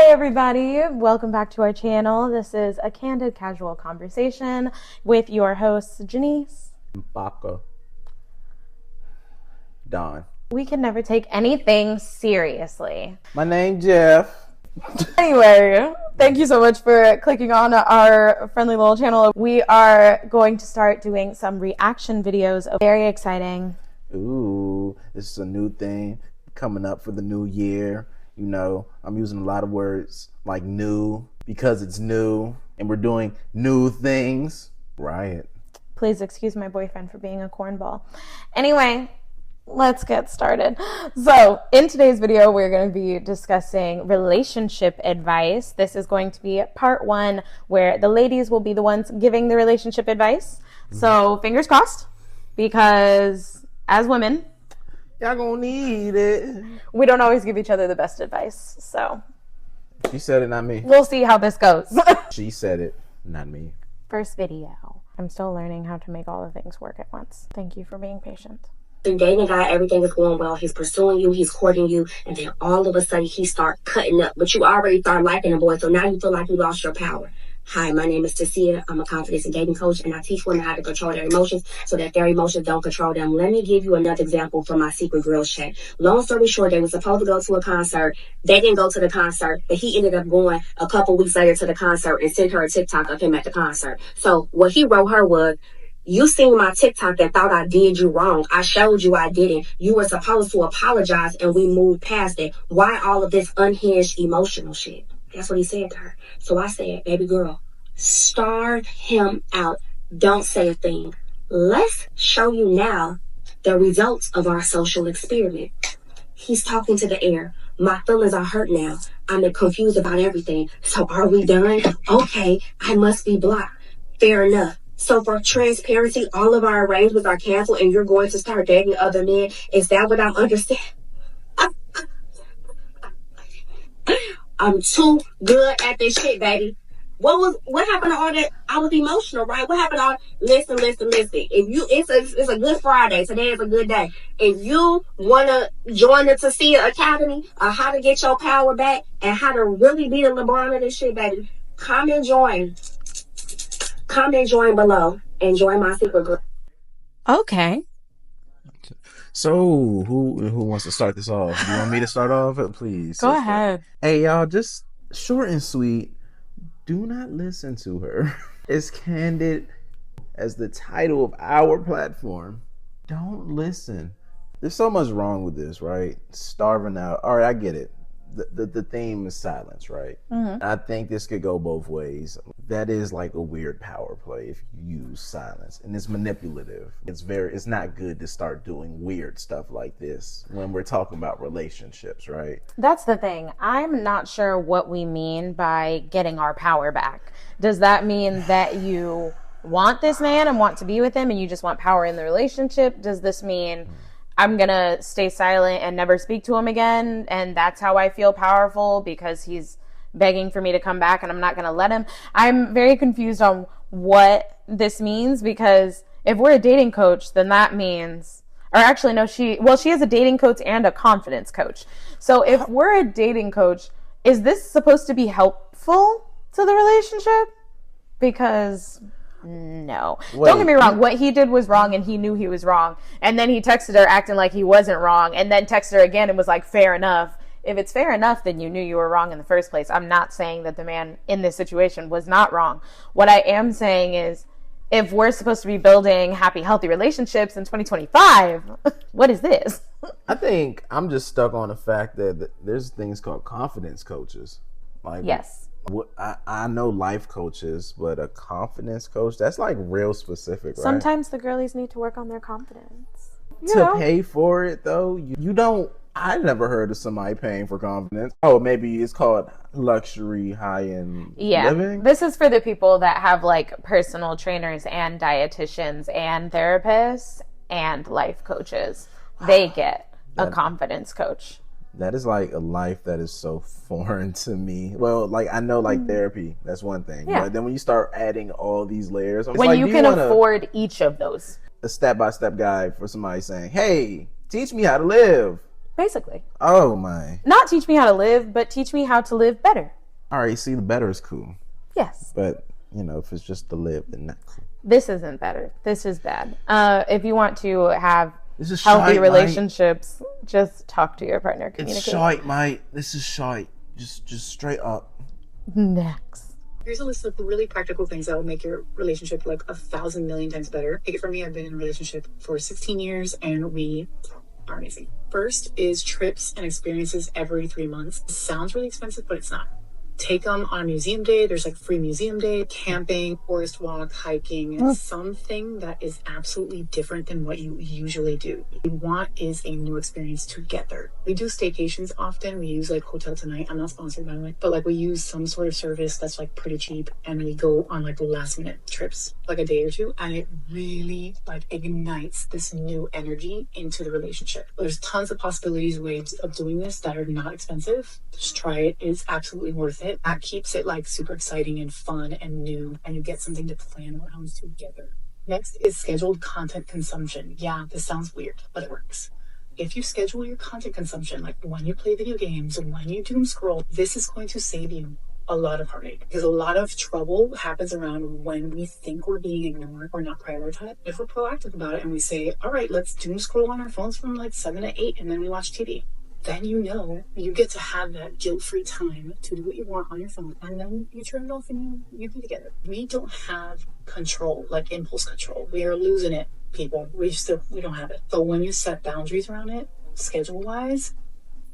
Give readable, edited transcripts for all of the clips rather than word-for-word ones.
everybody, welcome back to our channel. This is a candid casual conversation with your hosts Janice, Baka, Don. We can never take anything seriously. My name Jeff. Anyway, thank you so much for clicking on our friendly little channel. We are going to start doing some reaction videos. Very exciting. Ooh, this is a new thing coming up for the new year. You know, I'm using a lot of words like new because it's new and we're doing new things. Riot. Please excuse my boyfriend for being a cornball. Anyway, let's get started. So in today's video, we're going to be discussing relationship advice. This is going to be part one where the ladies will be the ones giving the relationship advice. So fingers crossed, because as women, y'all gonna need it. We don't always give each other the best advice, so. She said it, not me. We'll see how this goes. She said it, not me. First video. I'm still learning how to make all the things work at once. Thank you for being patient. You're dating a guy, everything is going well. He's pursuing you, he's courting you, and then all of a sudden he starts cutting up. But you already started liking the boy, so now you feel like you lost your power. Hi, my name is Tasia. I'm a confidence and dating coach, and I teach women how to control their emotions so that their emotions don't control them. Let me give you another example from my secret girls chat. Long story short, they were supposed to go to a concert. They didn't go to the concert, but he ended up going a couple weeks later to the concert and sent her a TikTok of him at the concert. So what he wrote her was, "You seen my TikTok and thought I did you wrong. I showed you I didn't. You were supposed to apologize and we moved past it. Why all of this unhinged emotional shit?" That's what he said to her. So I said, baby girl, starve him out. Don't say a thing. Let's show you now the results of our social experiment. He's talking to the air. My feelings are hurt now. I'm confused about everything. So are we done? Okay, I must be blocked. Fair enough. So for transparency, all of our arrangements are canceled and you're going to start dating other men. Is that what I'm understanding? I'm too good at this shit, baby. What happened to all that? I was emotional, right? What happened to all? Listen. If you, it's a good Friday. Today is a good day. If you wanna join the Tasia Academy on how to get your power back and how to really be the LeBron of this shit, baby, come and join. Come and join below and join my secret group. Okay. So who wants to start this off? You want me to start off? Please. Go ahead. Hey y'all, just short and sweet. Do not listen to her. It's Candid as the title of our platform. Don't listen. There's so much wrong with this, right? Starving out. All right, I get it. The theme is silence, right? Mm-hmm. I think this could go both ways. That is like a weird power play if you use silence, and it's manipulative. It's not good to start doing weird stuff like this when we're talking about relationships, right? That's the thing. I'm not sure what we mean by getting our power back. Does that mean that you want this man and want to be with him and you just want power in the relationship? Does this mean I'm going to stay silent and never speak to him again, and that's how I feel powerful because he's begging for me to come back and I'm not going to let him? I'm very confused on what this means, because if we're a dating coach, then that means, or actually no, she is a dating coach and a confidence coach. So if we're a dating coach, is this supposed to be helpful to the relationship? Because no. Wait. Don't get me wrong. What he did was wrong and he knew he was wrong. And then he texted her acting like he wasn't wrong, and then texted her again and was like, fair enough. If it's fair enough, then you knew you were wrong in the first place. I'm not saying that the man in this situation was not wrong. What I am saying is, if we're supposed to be building happy, healthy relationships in 2025, what is this? I think I'm just stuck on the fact that there's things called confidence coaches. Like, yes. I know life coaches, but a confidence coach, that's like real specific, right? Sometimes the girlies need to work on their confidence. Pay for it, though, you don't. I never heard of somebody paying for confidence. Oh, maybe it's called luxury high-end living? This is for the people that have like personal trainers and dietitians and therapists and life coaches. They get a confidence coach. That is like a life that is so foreign to me. Well, like I know like therapy, that's one thing. Yeah. But then when you start adding all these layers, when like, you can afford each of those. A step-by-step guide for somebody saying, hey, teach me how to live. Basically. Oh my. Not teach me how to live, but teach me how to live better. All right, see, the better is cool. Yes. But, you know, if it's just to live, then not cool. This isn't better. This is bad. If you want to have healthy shite, relationships, just talk to your partner. Communicate. It's shite, mate. This is shite. Just straight up. Next. Here's a list of really practical things that will make your relationship like 1,000 million times better. Take it from me, I've been in a relationship for 16 years and we are amazing. First is trips and experiences every 3 months. It sounds really expensive, but it's not. Take them on a museum day. There's like free museum day, camping, forest walk, hiking, something that is absolutely different than what you usually do. What you want is a new experience together. We do staycations often. We use like Hotel Tonight. I'm not sponsored by the way, but like we use some sort of service that's like pretty cheap and we go on like last minute trips, like a day or two. And it really like ignites this new energy into the relationship. There's tons of possibilities, ways of doing this that are not expensive. Just try it. It's absolutely worth it. That keeps it like super exciting and fun and new, and you get something to plan around together. Next is scheduled content consumption. Yeah, this sounds weird, but it works. If you schedule your content consumption, like when you play video games and when you doom scroll, this is going to save you a lot of heartache, because a lot of trouble happens around when we think we're being ignored or not prioritized. If we're proactive about it and we say, all right, let's doom scroll on our phones from like 7 to 8 and then we watch TV. Then you know you get to have that guilt-free time to do what you want on your phone, and then you turn it off and you be together. We don't have control, like impulse control. We are losing it, people. We don't have it. So when you set boundaries around it, schedule-wise,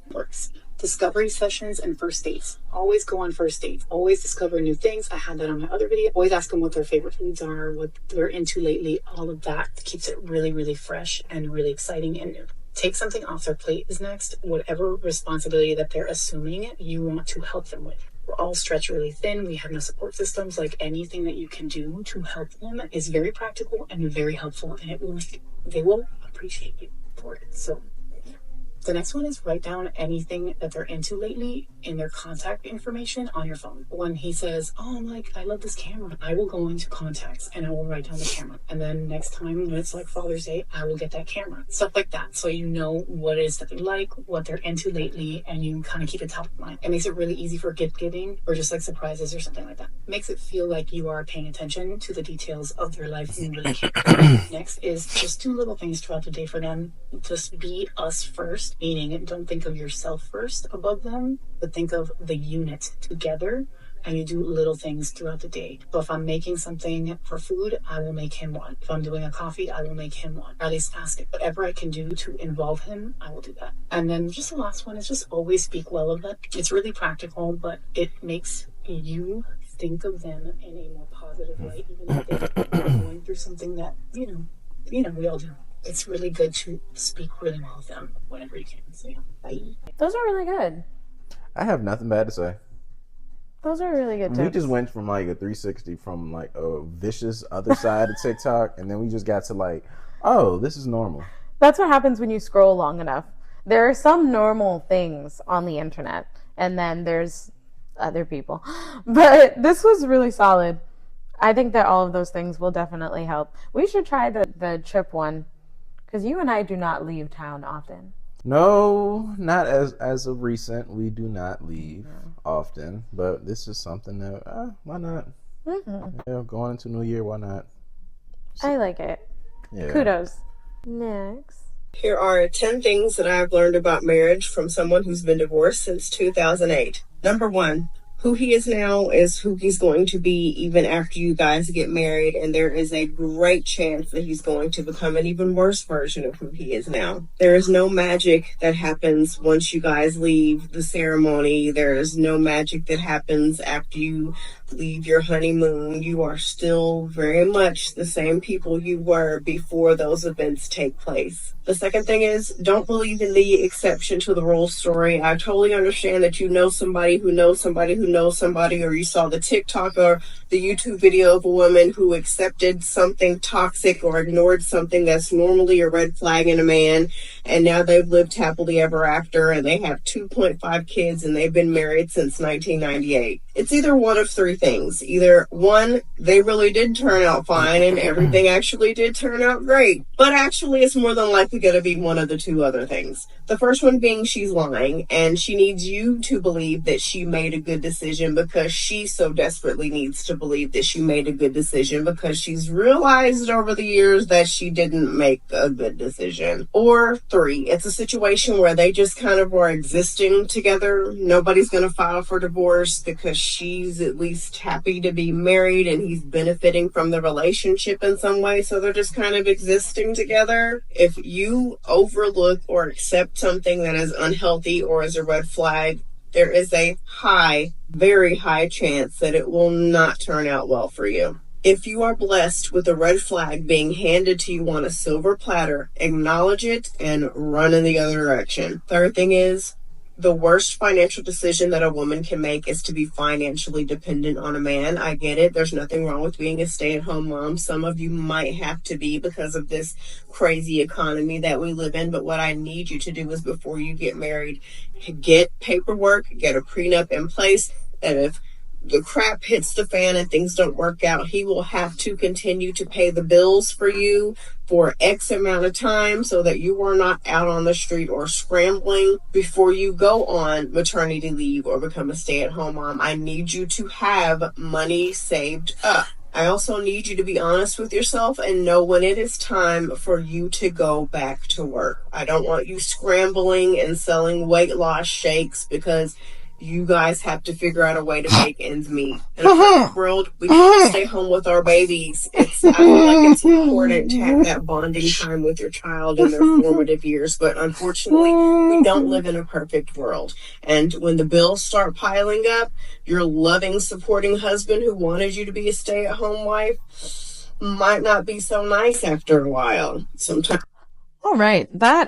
it works. Discovery sessions and first dates. Always go on first dates. Always discover new things. I had that on my other video. Always ask them what their favorite foods are, what they're into lately. All of that keeps it really, really fresh and really exciting and new. Take something off their plate is next. Whatever responsibility that they're assuming you want to help them with. We're all stretched really thin. We have no support systems. Like anything that you can do to help them is very practical and very helpful, and they will appreciate you for it. So the next one is write down anything that they're into lately in their contact information on your phone. When he says, oh, I'm like, I love this camera, I will go into contacts and I will write down the camera. And then next time when it's like Father's Day, I will get that camera. Stuff like that. So you know what it is that they like, what they're into lately, and you kind of keep it top of mind. It makes it really easy for gift giving or just like surprises or something like that. It makes it feel like you are paying attention to the details of their life and really care. Next is just do little things throughout the day for them. Just be us first. Meaning, don't think of yourself first above them, but think of the unit together, and you do little things throughout the day. So if I'm making something for food, I will make him one. If I'm doing a coffee, I will make him one. Or at least ask it. Whatever I can do to involve him, I will do that. And then just the last one is just always speak well of them. It's really practical, but it makes you think of them in a more positive light, even if they're going through something that, you know, we all do. It's really good to speak really well of them whenever you can. So yeah, bye. Those are really good. I have nothing bad to say. Those are really good tips. We just went from like a 360 from like a vicious other side of TikTok, and then we just got to like, oh, this is normal. That's what happens when you scroll long enough. There are some normal things on the internet, and then there's other people. But this was really solid. I think that all of those things will definitely help. We should try the trip one. Because you and I do not leave town often. No, not as of recent. We do not leave often. But this is something that, why not? Mm-hmm. Yeah, going into New Year, why not? I like it. Yeah. Kudos. Next. Here are 10 things that I've learned about marriage from someone who's been divorced since 2008. Number 1. Who he is now is who he's going to be even after you guys get married, and there is a great chance that he's going to become an even worse version of who he is now. There is no magic that happens once you guys leave the ceremony. There is no magic that happens after you leave your honeymoon. You are still very much the same people you were before those events take place. The second thing is, don't believe in the exception to the rule story. I totally understand that you know somebody who knows somebody who knows somebody, or you saw the TikTok or the YouTube video of a woman who accepted something toxic or ignored something that's normally a red flag in a man, and now they've lived happily ever after, and they have 2.5 kids, and they've been married since 1998. It's either one of three things. Either one, they really did turn out fine and everything actually did turn out great. But actually, it's more than likely going to be one of the two other things. The first one being she's lying and she needs you to believe that she made a good decision because she so desperately needs to believe that she made a good decision because she's realized over the years that she didn't make a good decision. Or three, it's a situation where they just kind of are existing together. Nobody's going to file for divorce because she's at least happy to be married and he's benefiting from the relationship in some way, so they're just kind of existing together. If you overlook or accept something that is unhealthy or is a red flag, there is a very high chance that it will not turn out well for you. If you are blessed with a red flag being handed to you on a silver platter, acknowledge it and run in the other direction. Third thing is, the worst financial decision that a woman can make is to be financially dependent on a man. I get it. There's nothing wrong with being a stay-at-home mom. Some of you might have to be because of this crazy economy that we live in. But what I need you to do is before you get married, get paperwork, get a prenup in place, that if the crap hits the fan and things don't work out, he will have to continue to pay the bills for you for X amount of time so that you are not out on the street or scrambling before you go on maternity leave or become a stay-at-home mom. I need you to have money saved up. I also need you to be honest with yourself and know when it is time for you to go back to work. I don't want you scrambling and selling weight loss shakes because you guys have to figure out a way to make ends meet. In a perfect world, we can stay home with our babies. I feel like it's important to have that bonding time with your child in their formative years, but unfortunately, we don't live in a perfect world. And when the bills start piling up, your loving, supporting husband who wanted you to be a stay-at-home wife might not be so nice after a while. Sometimes. All right. I'm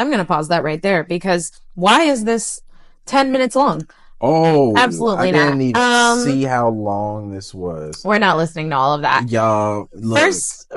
going to pause that right there because why is this 10 minutes long? Oh, absolutely I not. didn't even see how long this was. We're not listening to all of that. Y'all, look. First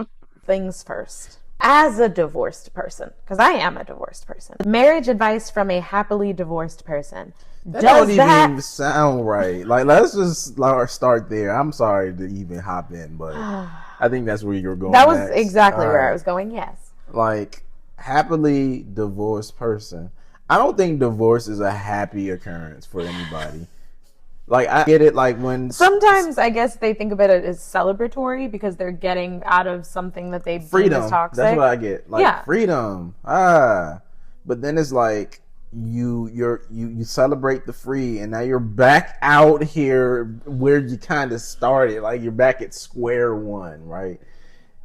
things first. As a divorced person, because I am a divorced person, marriage advice from a happily divorced person. That don't even sound right. Like, let's just start there. I'm sorry to even hop in, but I think that's where you're going. That was exactly where I was going, yes. Like, happily divorced person. I don't think divorce is a happy occurrence for anybody. Like, I get it, like, when... Sometimes, I guess, they think of it as celebratory because they're getting out of something that they deem as toxic. That's what I get. Like, yeah. Freedom. But then it's like, you celebrate the free, and now you're back out here where you kind of started. Like, you're back at square one, right?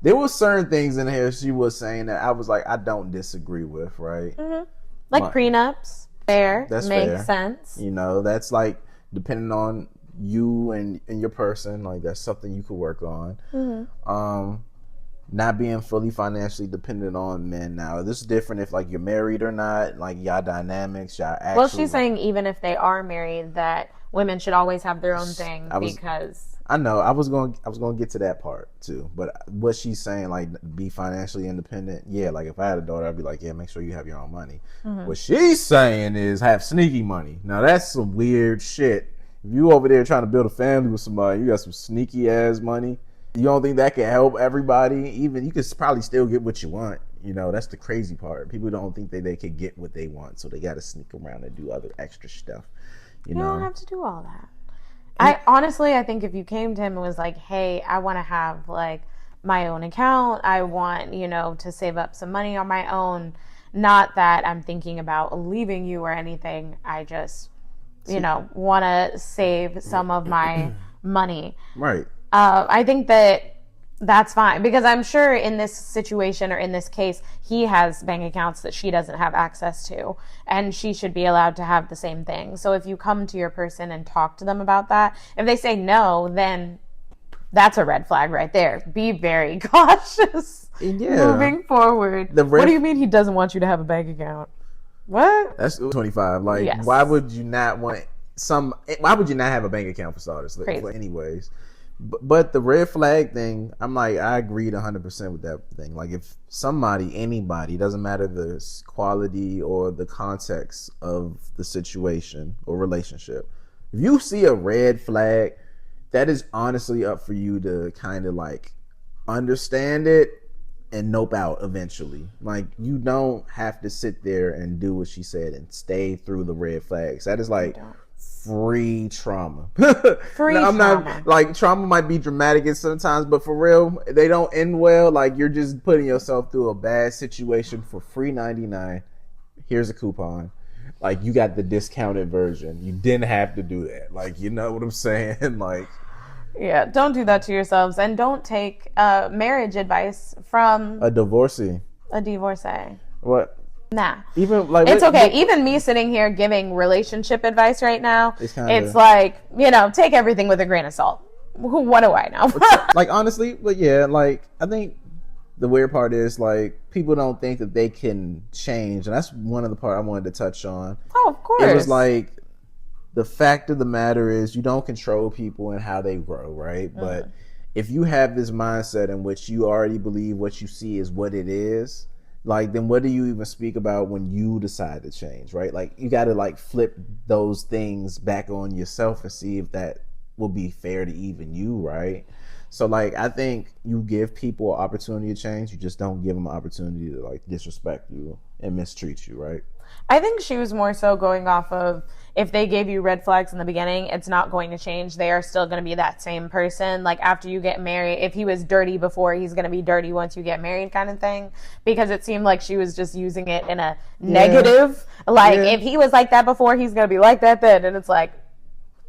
There were certain things in here she was saying that I was like, I don't disagree with, right? Mm-hmm. Like prenups, fair, that's makes fair. Sense. You know, that's like depending on you and your person, like that's something you could work on. Mm-hmm. Not being fully financially dependent on men. Now, this is different if like you're married or not, like y'all dynamics, y'all actually. Well, she's saying even if they are married, that women should always have their own thing because. I know. I was going to get to that part too, but what she's saying, like, be financially independent. Yeah, like if I had a daughter, I'd be like, yeah, make sure you have your own money. Mm-hmm. What she's saying is have sneaky money. Now that's some weird shit. If you over there trying to build a family with somebody, you got some sneaky ass money. You don't think that can help everybody? Even you could probably still get what you want. You know, that's the crazy part. People don't think that they could get what they want, so they got to sneak around and do other extra stuff. You know? don't have to do all that. I think if you came to him and was like, hey, I want to have like my own account. I want, to save up some money on my own. Not that I'm thinking about leaving you or anything. I just, want to save some of my money. Right. I think that's fine because I'm sure in this situation or in this case, he has bank accounts that she doesn't have access to, and she should be allowed to have the same thing. So if you come to your person and talk to them about that, if they say no, then that's a red flag right there. Be very cautious moving forward. What do you mean he doesn't want you to have a bank account? What? That's 25. Like, yes. Why would you not have a bank account for starters? Crazy. Anyways. But the red flag thing, I'm like, I agreed 100% with that thing. Like, if anybody, doesn't matter the quality or the context of the situation or relationship, If you see a red flag, that is honestly up for you to kind of like understand it and nope out eventually. Like, you don't have to sit there and do what she said and stay through the red flags. That is like free trauma. Free now, I'm trauma. not like, trauma might be dramatic at sometimes, but for real, they don't end well. Like, you're just putting yourself through a bad situation for free 99. Here's a coupon. Like, you got the discounted version. You didn't have to do that. Like, you know what I'm saying? Like, yeah, don't do that to yourselves, and don't take marriage advice from a divorcee. A divorcee. What? Nah. Even like, it's okay. Even me sitting here giving relationship advice right now, it's like, take everything with a grain of salt. What do I know? Like, honestly, but yeah, like, I think the weird part is, like, people don't think that they can change, and that's one of the part I wanted to touch on. Oh, of course. It was like, the fact of the matter is, you don't control people and how they grow, right? Mm-hmm. But if you have this mindset in which you already believe what you see is what it is, like, then what do you even speak about when you decide to change, right? Like, you got to like flip those things back on yourself and see if that will be fair to even you, right? So, like, I think you give people an opportunity to change. You just don't give them an opportunity to like disrespect you and mistreat you, right? I think she was more so going off of, if they gave you red flags in the beginning, it's not going to change. They are still going to be that same person. Like, after you get married, if he was dirty before, he's going to be dirty once you get married, kind of thing. Because it seemed like she was just using it in a negative. Like, if he was like that before, he's going to be like that then. And it's like,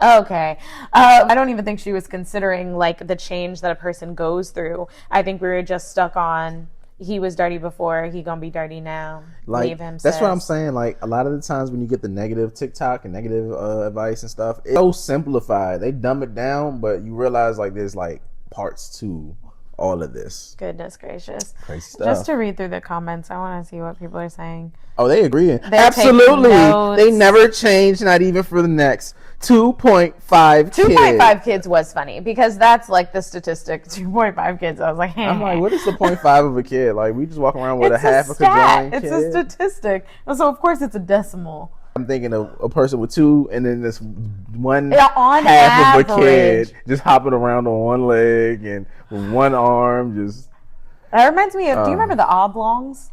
okay. I don't even think she was considering like the change that a person goes through. I think we were just stuck on, he was dirty before, he gonna be dirty now. Like, leave him. That's what I'm saying. Like, a lot of the times when you get the negative TikTok and negative advice and stuff, it's so simplified. They dumb it down, but you realize like there's like parts to all of this. Goodness gracious. Crazy stuff. Just to read through the comments, I want to see what people are saying. Oh, they agree. Absolutely. They never change, not even for the next 2.5 kids. 2.5 kids was funny because that's like the statistic. 2.5 kids. I was like, I'm like, what is the 0.5 of a kid? Like, we just walk around with a half a quadrillion kid. It's a statistic. So of course it's a decimal. I'm thinking of a person with two, and then this one on half average, of a kid just hopping around on one leg and with one arm. Just that reminds me of. Do you remember the Oblongs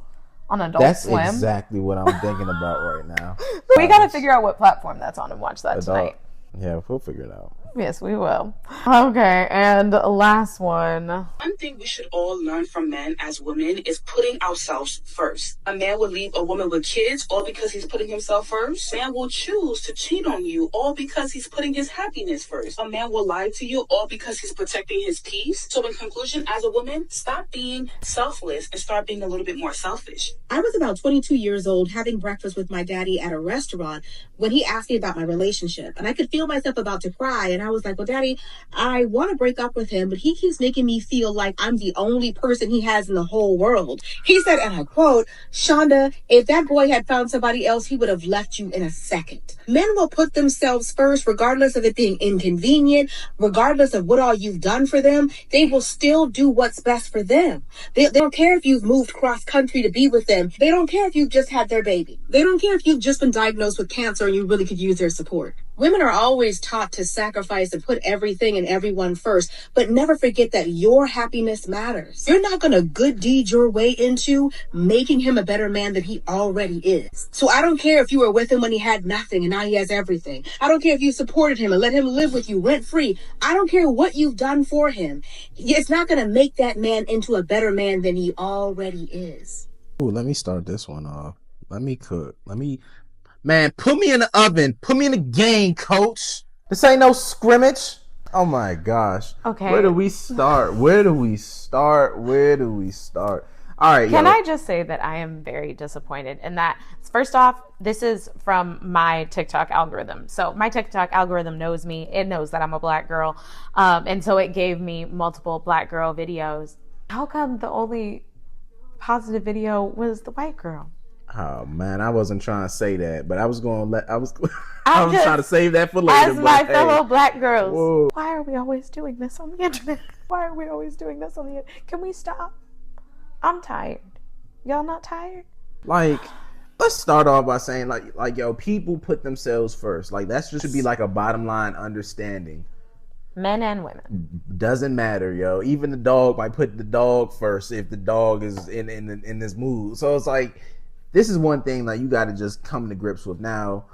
on Adult Swim? That's exactly what I'm thinking about right now. We got to figure out what platform that's on and watch that tonight. Yeah, we'll figure it out. Yes, we will. Okay, and last one. One thing we should all learn from men as women is putting ourselves first. A man will leave a woman with kids all because he's putting himself first. A man will choose to cheat on you all because he's putting his happiness first. A man will lie to you all because he's protecting his peace. So in conclusion, as a woman, stop being selfless and start being a little bit more selfish. I was about 22 years old having breakfast with my daddy at a restaurant when he asked me about my relationship. And I could feel myself about to cry. And I was like, well, Daddy, I want to break up with him, but he keeps making me feel like I'm the only person he has in the whole world. He said, and I quote, Shonda, if that boy had found somebody else, he would have left you in a second. Men will put themselves first, regardless of it being inconvenient, regardless of what all you've done for them. They will still do what's best for them. They don't care if you've moved cross country to be with them. They don't care if you've just had their baby. They don't care if you've just been diagnosed with cancer and you really could use their support. Women are always taught to sacrifice and put everything and everyone first, but never forget that your happiness matters. You're not going to good deed your way into making him a better man than he already is. So I don't care if you were with him when he had nothing and now he has everything. I don't care if you supported him and let him live with you rent free. I don't care what you've done for him. It's not going to make that man into a better man than he already is. Ooh, let me start this one off. Let me cook. Man, put me in the oven. Put me in the game, coach. This ain't no scrimmage. Oh my gosh. Okay. Where do we start? All right. Can I just say that I am very disappointed in that? First off, this is from my TikTok algorithm. So my TikTok algorithm knows me. It knows that I'm a black girl. And so it gave me multiple black girl videos. How come the only positive video was the white girl? Oh man, I wasn't trying to say that, but I was trying to save that for later. As my fellow black girls, whoa. Why are we always doing this on the internet? Can we stop? I'm tired. Y'all not tired? Like, let's start off by saying like yo, people put themselves first. Like that's just should be like a bottom line understanding. Men and women. Doesn't matter, yo. Even the dog might put the dog first if the dog is in this mood. So it's like, this is one thing like you got to just come to grips with. Now,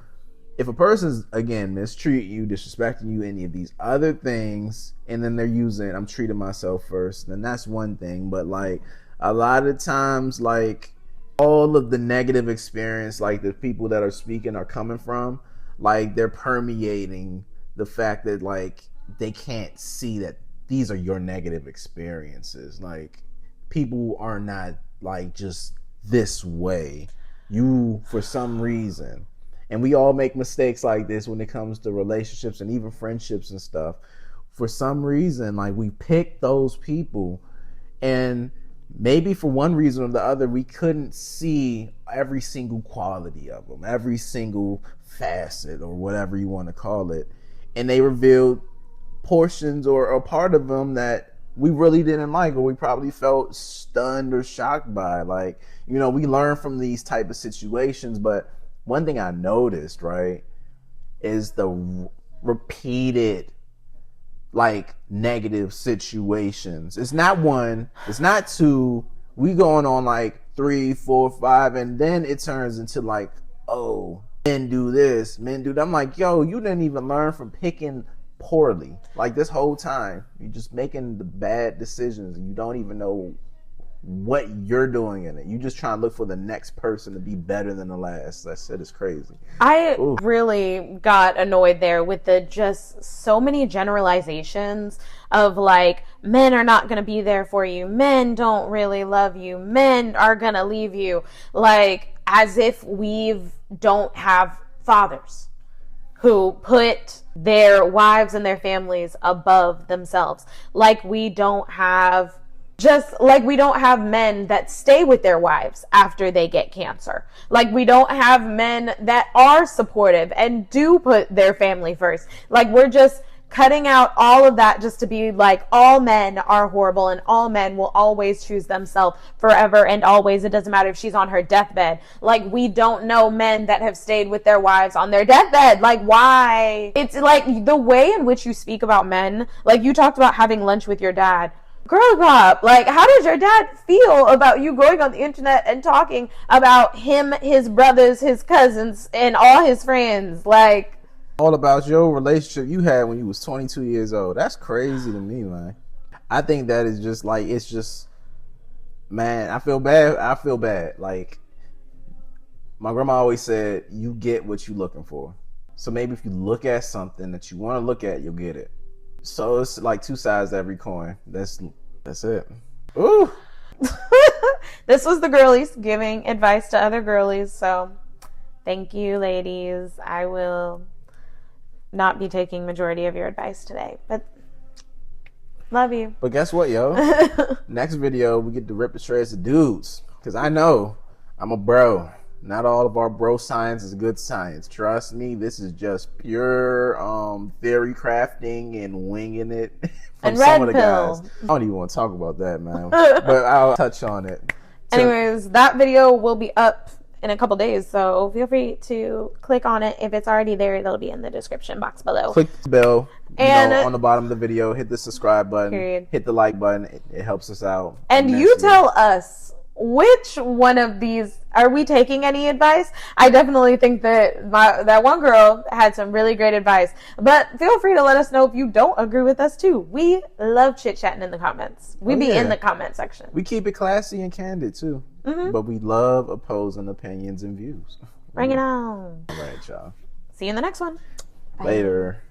if a person's, again, mistreating you, disrespecting you, any of these other things, and then they're using, I'm treating myself first, then that's one thing. But like a lot of times, like all of the negative experience, like the people that are speaking are coming from, like they're permeating the fact that like they can't see that these are your negative experiences. Like people are not like just this way. You, for some reason, and we all make mistakes like this when it comes to relationships and even friendships and stuff. For some reason, like we pick those people, and maybe for one reason or the other, we couldn't see every single quality of them, every single facet or whatever you want to call it. And they revealed portions or a part of them that we really didn't like, or we probably felt stunned or shocked by. Like, you know, we learn from these type of situations. But one thing I noticed, right, is the repeated like negative situations. It's not one, it's not two. We going on like 3, 4, 5, and then it turns into like, oh, men do this, men do that. I'm like, yo, you didn't even learn from picking poorly. Like this whole time, you're just making the bad decisions, and you don't even know what you're doing in it. You just trying to look for the next person to be better than the last. That shit is crazy. I really got annoyed there with the just so many generalizations of like, men are not going to be there for you. Men don't really love you. Men are going to leave you. Like as if we don't have fathers who put their wives and their families above themselves. Like we don't have men that stay with their wives after they get cancer. Like we don't have men that are supportive and do put their family first. Like we're just cutting out all of that just to be like, all men are horrible and all men will always choose themselves forever and always. It doesn't matter if she's on her deathbed. Like we don't know men that have stayed with their wives on their deathbed. Like why? It's like the way in which you speak about men. Like you talked about having lunch with your dad. Girl pop, like how did your dad feel about you going on the internet and talking about him, his brothers, his cousins, and all his friends? Like all about your relationship you had when you was 22 years old. That's crazy to me, man. I think that is just like, it's just, man, I feel bad. Like my grandma always said, you get what you looking for. So maybe if you look at something that you want to look at, you'll get it. So it's like two sides to every coin. That's it. Ooh. This was the girlies giving advice to other girlies. So thank you, ladies. I will not be taking majority of your advice today, but love you. But guess what, yo? Next video, we get to rip the shreds of dudes. Because I know I'm a bro. Not all of our bro science is good science. Trust me, this is just pure theory crafting and winging it from and some of the pill. guys. I don't even want to talk about that, man. But I'll touch on it. Anyways, that video will be up in a couple days, so feel free to click on it. If it's already there, it'll be in the description box below. Click the bell and on the bottom of the video. Hit the subscribe button. Period. Hit the like button. It helps us out. And you tell us, which one of these are we taking any advice? I definitely think that that one girl had some really great advice, but feel free to let us know if you don't agree with us too. We love chit chatting in the comments. We be in the comment section. We keep it classy and candid too, but we love opposing opinions and views. Bring it on. All right, y'all. See you in the next one. Bye. Later.